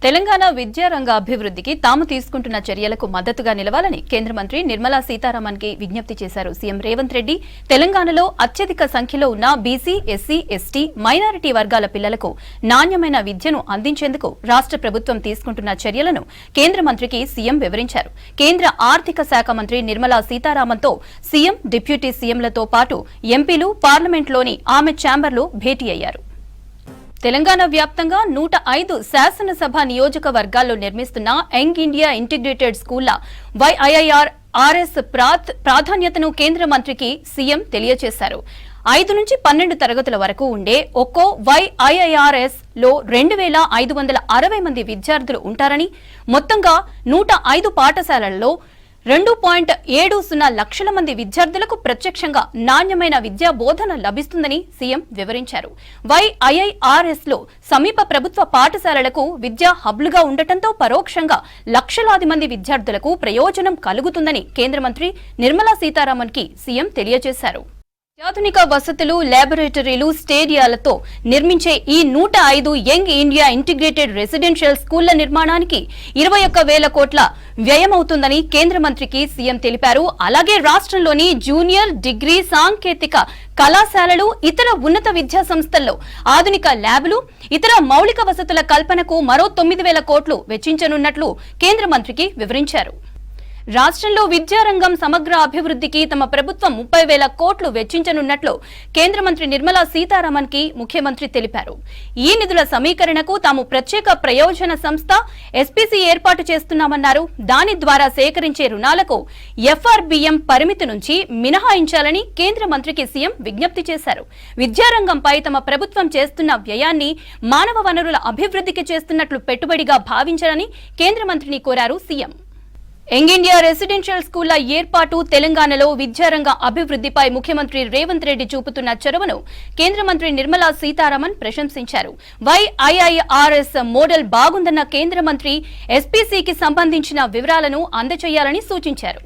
తెలంగాణ విద్యారంగ అభివృద్ధికి తాము తీసుకుంటున్న చర్యలకు మద్దతుగా నిలవాలని కేంద్ర మంత్రి నిర్మలా సీతారామన్ కి విజ్ఞప్తి చేశారు సీఎం రేవంత్ రెడ్డి. తెలంగాణలో అత్యధిక సంఖ్యలో ఉన్న బీసీ, ఎస్సీ, ఎస్టీ, మైనారిటీ వర్గాల పిల్లలకు నాణ్యమైన విద్యను అందించేందుకు రాష్ట్ర ప్రభుత్వం తీసుకుంటున్న చర్యలను కేంద్ర మంత్రికి సీఎం వివరించారు. కేంద్ర ఆర్థిక శాఖ మంత్రి నిర్మలా సీతారామన్ తో సీఎం, డిప్యూటీ సీఎంలతో పాటు ఎంపీలు పార్లమెంట్లోని ఆమె ఛాంబర్లో భేటీ అయ్యారు. తెలంగాణ వ్యాప్తంగా 105 శాసనసభ నియోజకవర్గాల్లో నిర్మిస్తున్న యంగ్ ఇండియా ఇంటిగ్రేటెడ్ స్కూళ్ల YIIRS ప్రాధాన్యతను కేంద్ర మంత్రికి సీఎం తెలియజేశారు. 5 నుంచి 12 తరగతుల వరకు ఉండే ఒక్కో YIIRS లో 2560 మంది విద్యార్థులు ఉంటారని, మొత్తంగా 105 పాఠశాలల్లో 2.70 లక్షల మంది విద్యార్థులకు ప్రత్యక్షంగా నాణ్యమైన విద్యా బోధన లభిస్తుందని సీఎం వివరించారు. YIIRS లో సమీప ప్రభుత్వ పాఠశాలలకు విద్యా హబ్లుగా ఉండటంతో పరోక్షంగా లక్షలాది మంది విద్యార్థులకు ప్రయోజనం కలుగుతుందని కేంద్ర మంత్రి నిర్మలా సీతారామన్ కి సీఎం తెలియజేశారు. అత్యాధునిక వసతులు, ల్యాబొరేటరీలు, స్టేడియాలతో నిర్మించే ఈ 105 యంగ్ ఇండియా ఇంటిగ్రేటెడ్ రెసిడెన్షియల్ స్కూళ్ల నిర్మాణానికి 21,000 కోట్ల వ్యయమవుతుందని కేంద్ర మంత్రికి సీఎం తెలిపారు. అలాగే రాష్ట్రంలోని జూనియర్, డిగ్రీ, సాంకేతిక కళాశాలలు, ఇతర ఉన్నత విద్యా సంస్థల్లో ఆధునిక ల్యాబ్లు, ఇతర మౌలిక వసతుల కల్పనకు మరో 9,000 కోట్లు వెచ్చించనున్నట్లు కేంద్ర మంత్రికి వివరించారు. రాష్ట్రంలో విద్యారంగం సమగ్ర అభివృద్ధికి తమ ప్రభుత్వం 30,000 కోట్లు వెచ్చించనున్నట్లు కేంద్ర మంత్రి నిర్మలా సీతారామన్ కి ముఖ్యమంత్రి తెలిపారు. ఈ నిధుల సమీకరణకు తాము ప్రత్యేక ప్రయోజన సంస్థ SPC ఏర్పాటు చేస్తున్నామన్నారు. దాని ద్వారా సేకరించే రుణాలకు FRBM పరిమితి నుంచి మినహాయించాలని కేంద్ర మంత్రికి సీఎం విజ్ఞప్తి చేశారు. విద్యారంగంపై తమ ప్రభుత్వం చేస్తున్న వ్యయాన్ని మానవ వనరుల అభివృద్ధికి చేస్తున్నట్లు పెట్టుబడిగా భావించాలని కేంద్ర మంత్రిని కోరారు సీఎం. యంగ్ ఇండియా రెసిడెన్షియల్ స్కూళ్ల ఏర్పాటు తెలంగాణలో విద్యారంగ అభివృద్ధిపై ముఖ్యమంత్రి రేవంత్ రెడ్డి చూపుతున్న చొరవను కేంద్ర మంత్రి నిర్మలా సీతారామన్ ప్రశంసించారు. YIIRS మోడల్ బాగుందన్న కేంద్ర మంత్రి SPCకి సంబంధించిన వివరాలను అందజేయాలని సూచించారు.